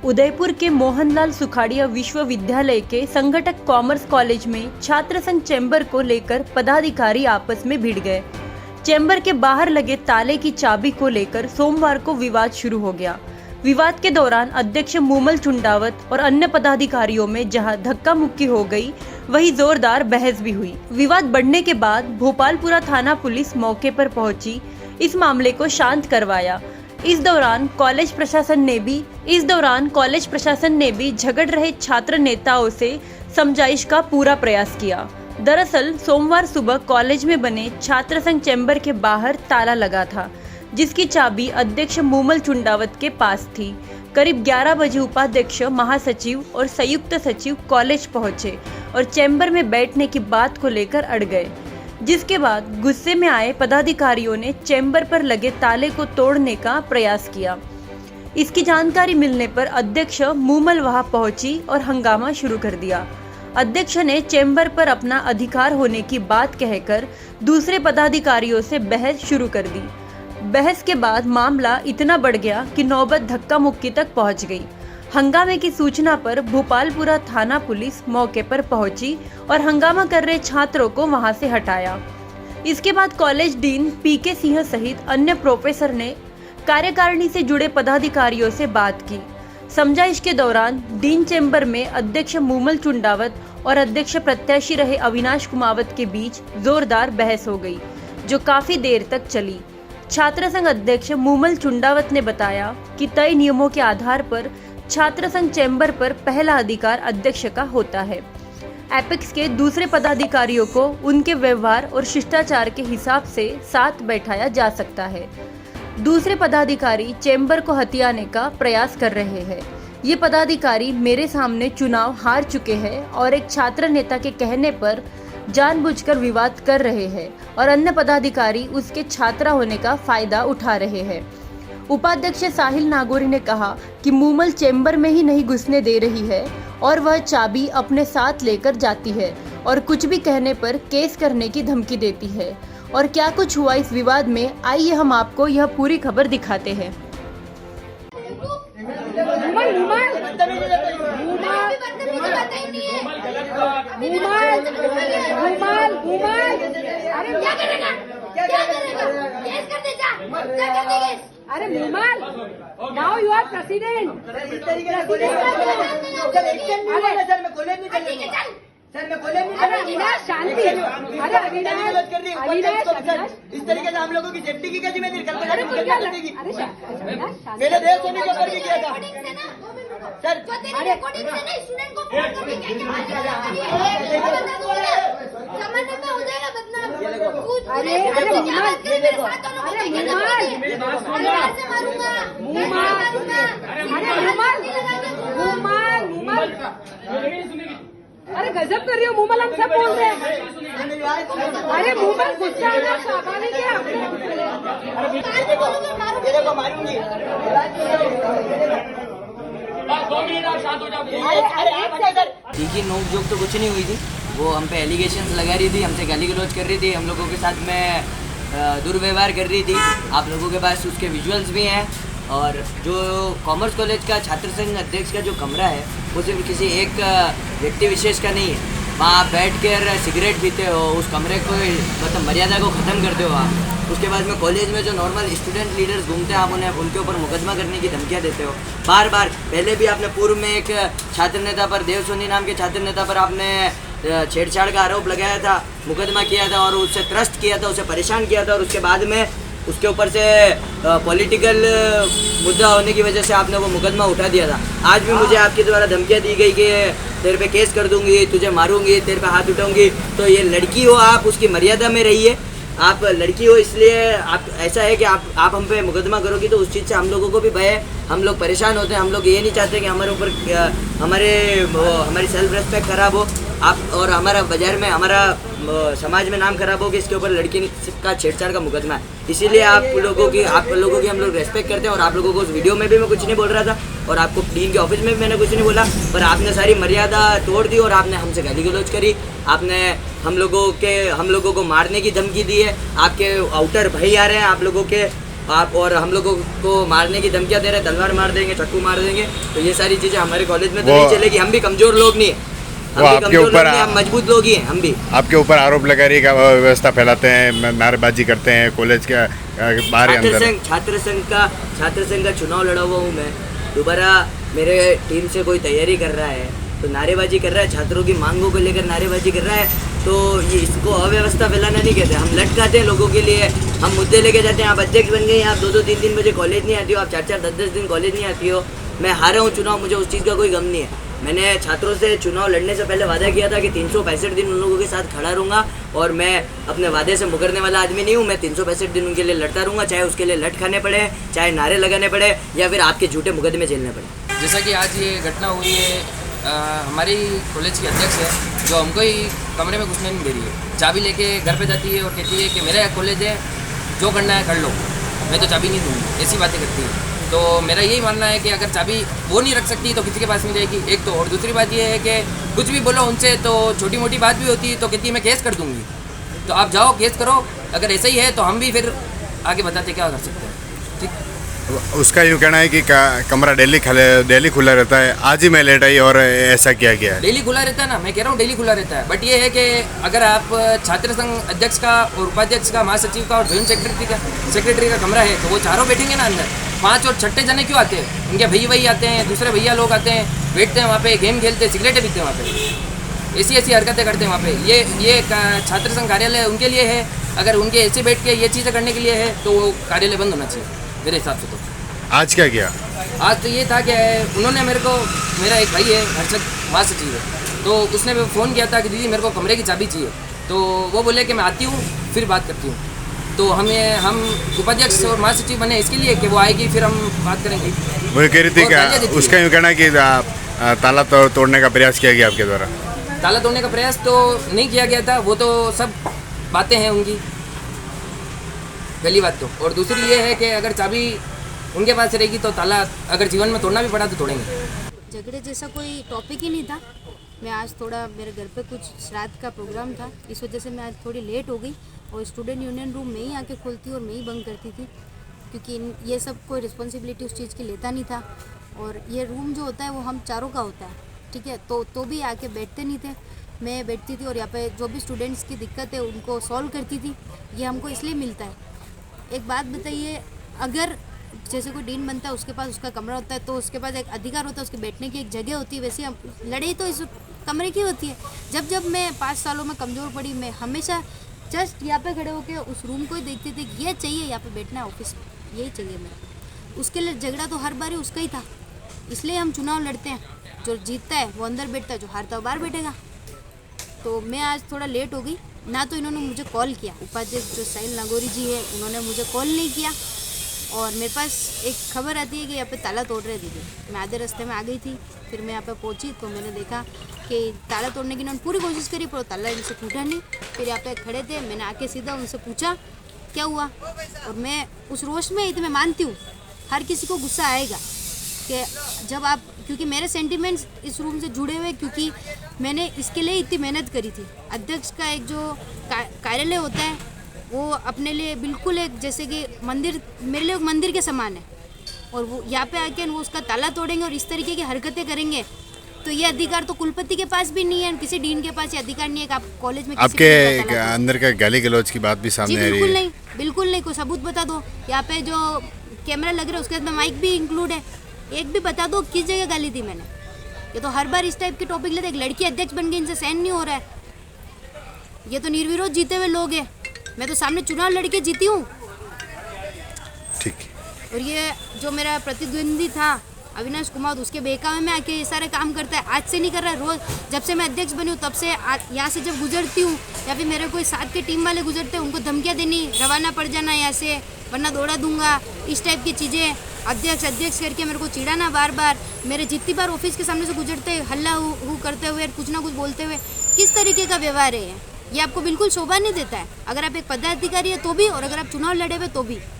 उदयपुर के मोहनलाल सुखाड़िया विश्वविद्यालय के संघटक कॉमर्स कॉलेज में छात्र संघ चैम्बर को लेकर पदाधिकारी आपस में भिड़ गए। चैम्बर के बाहर लगे ताले की चाबी को लेकर सोमवार को विवाद शुरू हो गया। विवाद के दौरान अध्यक्ष मूमल चुंडावत और अन्य पदाधिकारियों में जहां धक्का मुक्की हो गई, वहीं जोरदार बहस भी हुई। विवाद बढ़ने के बाद भोपालपुरा थाना पुलिस मौके पर पहुंची, इस मामले को शांत करवाया। इस दौरान कॉलेज प्रशासन ने भी झगड़ रहे छात्र नेताओं से समझाइश का पूरा प्रयास किया। दरअसल सोमवार सुबह कॉलेज में बने छात्र संघ चैम्बर के बाहर ताला लगा था, जिसकी चाबी अध्यक्ष मूमल चुंडावत के पास थी। करीब 11 बजे उपाध्यक्ष, महासचिव और संयुक्त सचिव कॉलेज पहुंचे और चैम्बर में बैठने की बात को लेकर अड़ गए, जिसके बाद गुस्से में आए पदाधिकारियों ने चैम्बर पर लगे ताले को तोड़ने का प्रयास किया। इसकी जानकारी मिलने पर अध्यक्ष मूमल वहां पहुंची और हंगामा शुरू कर दिया। अध्यक्ष ने चैम्बर पर अपना अधिकार होने की बात कहकर दूसरे पदाधिकारियों से बहस शुरू कर दी। बहस के बाद मामला इतना बढ़ गया कि नौबत धक्का मुक्की तक पहुंच गई। हंगामे की सूचना पर भोपालपुरा थाना पुलिस मौके पर पहुंची और हंगामा कर रहे छात्रों को वहां से हटाया। इसके बाद कॉलेज डीन पीके सिंह सहित अन्य प्रोफेसर ने कार्यकारिणी से जुड़े पदाधिकारियों से बात की। समझाइश के दौरान डीन चैम्बर में अध्यक्ष मूमल चुंडावत और अध्यक्ष प्रत्याशी रहे अविनाश कुमावत के बीच जोरदार बहस हो गई, जो काफी देर तक चली। छात्र संघ अध्यक्ष मूमल चुंडावत ने बताया कि तय नियमों के आधार पर छात्र संघ चैम्बर पर पहला अधिकार अध्यक्ष का होता है। एपेक्स के दूसरे पदाधिकारियों को उनके व्यवहार और शिष्टाचार के हिसाब से साथ बैठाया जा सकता है। दूसरे पदाधिकारी चैम्बर को हथियाने का प्रयास कर रहे हैं। ये पदाधिकारी मेरे सामने चुनाव हार चुके हैं और एक छात्र नेता के कहने पर जानबूझकर विवाद कर रहे हैं और अन्य पदाधिकारी उसके छात्रा होने का फायदा उठा रहे हैं। उपाध्यक्ष साहिल नागौरी ने कहा कि मूमल चैम्बर में ही नहीं घुसने दे रही है और वह चाबी अपने साथ लेकर जाती है और कुछ भी कहने पर केस करने की धमकी देती है। और क्या कुछ हुआ इस विवाद में, आइए हम आपको यह पूरी खबर दिखाते हैं। अरे Moomal, now you are president. Sir मैं कॉलेज में अरे अविनाश शांति, अरे अविनाश इस तरीके से हम लोगों की सेफ्टी की क्या जिम्मेदारी कल मेरे देश होने के ऊपर भी किया था सर। अरे रिकॉर्डिंग से नहीं, स्टूडेंट को फोन करके समझने में हो जाएगा बदनाम। अरे गजब कर रही हो मूमल, हम सब बोल रहे हैं। अरे मूमल गुस्सा आना स्वाभाविक है। मारूंगी। देखिए, नोक-झोंक तो कुछ नहीं हुई थी। वो हम पे एलिगेशंस लगा रही थी, हमसे गाली गलौज कर रही थी, हम लोगों के साथ में दुर्व्यवहार कर रही थी। आप लोगों के पास उसके विजुअल्स भी हैं। और जो कॉमर्स कॉलेज का छात्र संघ अध्यक्ष का जो कमरा है, वो सिर्फ किसी एक व्यक्ति विशेष का नहीं है। वहाँ आप बैठ कर सिगरेट पीते हो, उस कमरे को मतलब मर्यादा को ख़त्म करते हो आप। उसके बाद में कॉलेज में जो नॉर्मल स्टूडेंट लीडर्स घूमते हैं, आप उन्हें उनके ऊपर मुकदमा करने की धमकियाँ देते हो बार बार। पहले भी आपने पूर्व में एक छात्र नेता पर, देव सोनी नाम के छात्र नेता पर आपने छेड़छाड़ का आरोप लगाया था, मुकदमा किया था और उससे त्रस्त किया था, उसे परेशान किया था। और उसके बाद में उसके ऊपर से पॉलिटिकल मुद्दा होने की वजह से आपने वो मुकदमा उठा दिया था। आज भी मुझे आपके द्वारा धमकियाँ दी गई कि तेरे पे केस कर दूंगी, तुझे मारूंगी, तेरे पे हाथ उठाऊंगी। तो ये लड़की हो आप, उसकी मर्यादा में रहिए। आप लड़की हो, इसलिए आप ऐसा है कि आप हम पे मुकदमा करोगी तो उस चीज़ से हम लोगों को भी भय है, हम लोग परेशान होते हैं। हम लोग ये नहीं चाहते कि हमारे ऊपर हमारी सेल्फ रिस्पेक्ट खराब हो आप, और हमारा बाजार में, हमारा समाज में नाम खराब हो कि इसके ऊपर लड़की का छेड़छाड़ का मुकदमा है। इसीलिए आप लोगों की हम लोग रेस्पेक्ट करते हैं। और आप लोगों को उस वीडियो में भी मैं कुछ नहीं बोल रहा था और आपको डीन के ऑफिस में भी मैंने कुछ नहीं बोला, पर आपने सारी मर्यादा तोड़ दी और आपने हमसे गाली गलौज करी। आपने हम लोगों को मारने की धमकी दी है। आपके आउटर भाई आ रहे हैं आप लोगों के, आप और हम लोगों को मारने की धमकियां दे रहे हैं, तलवार मार देंगे, चाकू मार देंगे। तो ये सारी चीज़ें हमारे कॉलेज में तो नहीं चलेगी। हम भी कमज़ोर लोग नहीं हैं, वो आपके ऊपर हम मजबूत लोग ही हैं। हम भी आपके ऊपर आरोप लगा रही है, व्यवस्था फैलाते हैं, नारेबाजी करते हैं कॉलेज के बाहर अंदर। छात्र संघ का चुनाव लड़ा हुआ हूँ मैं। दोबारा मेरे टीम से कोई तैयारी कर रहा है तो नारेबाजी कर रहा है, छात्रों की मांगों को लेकर नारेबाजी कर रहा है, तो ये इसको अव्यवस्था फैलाना नहीं कहते। हम लटकाते हैं लोगों के लिए, हम मुद्दे लेके जाते हैं। आप अध्यक्ष बन गए, आप 2-3 बजे कॉलेज नहीं आती हो, आप 4-4, 10-10 दिन कॉलेज नहीं आती हो। मैं हारा हूँ चुनाव, मुझे उस चीज़ का कोई गम नहीं है। मैंने छात्रों से चुनाव लड़ने से पहले वादा किया था कि 365 दिन उन लोगों के साथ खड़ा रहूँगा, और मैं अपने वादे से मुकरने वाला आदमी नहीं हूँ। मैं 365 दिन उनके लिए लड़ता रहूँगा, चाहे उसके लिए लट खाने पड़े, चाहे नारे लगाने पड़े, या फिर आपके झूठे मुकदमे झेलने पड़े। जैसा कि आज ये घटना हुई है, हमारी कॉलेज की अध्यक्ष है जो हमको ही कमरे में घुसने नहीं दे रही है। चाबी लेके घर पे जाती है और कहती है कि मेरा कॉलेज है, जो करना है कर लो, मैं तो चाबी नहीं दूँगी, ऐसी बातें करती है। तो मेरा यही मानना है कि अगर चाबी वो नहीं रख सकती तो किसी के पास नहीं जाएगी, एक तो। और दूसरी बात ये है कि कुछ भी बोलो उनसे तो छोटी मोटी बात भी होती है तो कहती है मैं केस कर दूँगी। तो आप जाओ केस करो, अगर ऐसा ही है तो हम भी फिर आगे बताते क्या कर सकते हैं। ठीक, उसका यूँ कहना है कि कमरा डेली खुला रहता है, आज ही मैं लेट आई और ऐसा किया गया है। डेली खुला रहता है ना, मैं कह रहा हूँ डेली खुला रहता है। बट ये है कि अगर आप छात्र संघ अध्यक्ष का और उपाध्यक्ष का, महासचिव का और जॉइंट सेक्रेटरी का कमरा है तो वो चारों बैठेंगे ना अंदर। 5 और 6 जने क्यों आते हैं? उनके भैया आते हैं, दूसरे भैया लोग आते हैं, बैठते हैं वहाँ पे, गेम खेलते हैं, सिगरेटें पीते हैं वहाँ पे, ऐसी हरकतें करते हैं वहाँ पे। ये छात्र संघ कार्यालय उनके लिए है। अगर उनके ऐसे बैठ के ये चीज़ें करने के लिए है तो वो कार्यालय बंद होना चाहिए मेरे हिसाब से। तो आज क्या किया? आज तो ये था कि उन्होंने मेरा एक भाई है हर्षद, महासचिव है, तो उसने फ़ोन किया था कि दीदी मेरे को कमरे की चाबी चाहिए। तो वो बोले कि मैं आती हूँ फिर बात करती हूँ। तो हम उपाध्यक्ष और महासचिव बने इसके लिए कि वो आएगी फिर हम बात करेंगे। वो कह रही थी कि उसका यूँ कहना है कि ताला तोड़ने का प्रयास किया गया आपके द्वारा। ताला तोड़ने का प्रयास तो नहीं किया गया था, वो तो सब बातें हैं उनकी, पहली बात तो। और दूसरी ये है कि अगर चाबी उनके पास रहेगी तो ताला अगर जीवन में तोड़ना भी पड़ा तो तोड़ेंगे। झगड़े जैसा कोई टॉपिक ही नहीं था। मैं आज थोड़ा मेरे घर पे कुछ श्राद्ध का प्रोग्राम था, इस वजह से मैं आज थोड़ी लेट हो गई और स्टूडेंट यूनियन रूम में ही आके खोलती और मैं ही बंद करती थी, क्योंकि ये सब कोई रिस्पॉन्सिबिलिटी उस चीज़ की लेता नहीं था। और ये रूम जो होता है वो हम चारों का होता है, ठीक है। तो भी आके बैठते नहीं थे, मैं बैठती थी और यहाँ पे जो भी स्टूडेंट्स की दिक्कत है उनको सॉल्व करती थी। ये हमको इसलिए मिलता है। एक बात बताइए, अगर जैसे कोई डीन बनता है उसके पास उसका कमरा होता है तो उसके पास एक अधिकार होता है, उसके बैठने की एक जगह होती है, वैसे हम लड़ाई तो इस कमरे की होती है। जब मैं 5 सालों में कमज़ोर पड़ी, मैं हमेशा जस्ट यहाँ पे खड़े होकर उस रूम को ही देखती थी कि ये चाहिए, यहाँ पे बैठना है ऑफिस में, यही चाहिए मैं। उसके लिए झगड़ा तो हर बार ही उसका ही था, इसलिए हम चुनाव लड़ते हैं। जो जीतता है वो अंदर बैठता है, जो हारता है वो बाहर बैठेगा। तो मैं आज थोड़ा लेट हो गई ना, तो इन्होंने मुझे कॉल किया, उपाध्यक्ष जो साहिल नागौरी जी है उन्होंने मुझे कॉल नहीं किया। और मेरे पास एक खबर आती है कि यहाँ पे ताला तोड़ रहे दीदी। मैं आधे रास्ते में आ गई थी, फिर मैं यहाँ पे पहुँची तो मैंने देखा कि ताला तोड़ने की इन्होंने पूरी कोशिश करी पर ताला इनसे टूटा नहीं। फिर यहाँ पे खड़े थे, मैंने आके सीधा उनसे पूछा क्या हुआ, और मैं उस रोश में आई थी। मैं मानती हूँ हर किसी को गुस्सा आएगा कि जब आप, क्योंकि मेरे सेंटिमेंट्स इस रूम से जुड़े हुए, क्योंकि मैंने इसके लिए इतनी मेहनत करी थी। अध्यक्ष का एक जो कार्यालय होता है वो अपने लिए बिल्कुल एक जैसे कि मंदिर, मेरे लिए एक मंदिर के समान है। और वो यहाँ पे आके वो उसका ताला तोड़ेंगे और इस तरीके की हरकतें करेंगे, तो ये अधिकार तो कुलपति के पास भी नहीं है, किसी डीन के पास ये अधिकार नहीं है कि आप कॉलेज में आपके अंदर का गाली गलौज की बात भी सामने आ रही है। बिल्कुल नहीं, बिल्कुल नहीं। कोई सबूत बता दो। यहाँ पे जो कैमरा लग रहा है उसके अंदर माइक भी इंक्लूड है, एक भी बता दो किस जगह गाली दी मैंने। ये तो हर बार इस टाइप के टॉपिक लेते, एक लड़की अध्यक्ष बन गई, इनसे सहन नहीं हो रहा है। ये तो निर्विरोध जीते हुए लोग हैं, मैं तो सामने चुनाव लड़के जीती हूँ। ठीक। और ये जो मेरा प्रतिद्वंदी था अविनाश कुमार, उसके बहकावे में आके ये सारे काम करता है। आज से नहीं कर रहा है, रोज जब से मैं अध्यक्ष बनी हूँ तब से यहाँ से जब गुजरती हूँ या फिर मेरे कोई साथ के टीम वाले गुजरते हैं, उनको धमकियाँ देनी, रवाना पड़ जाना यहाँ से वरना दौड़ा दूंगा, इस टाइप की चीज़ें। अध्यक्ष करके मेरे को चिढ़ाना बार बार। मेरे जितनी बार ऑफिस के सामने से गुजरते हल्ला हु करते हुए, कुछ ना कुछ बोलते हुए, किस तरीके का व्यवहार है ये आपको बिल्कुल शोभा नहीं देता है। अगर आप एक पदाधिकारी है तो भी, और अगर आप चुनाव लड़े हुए तो भी।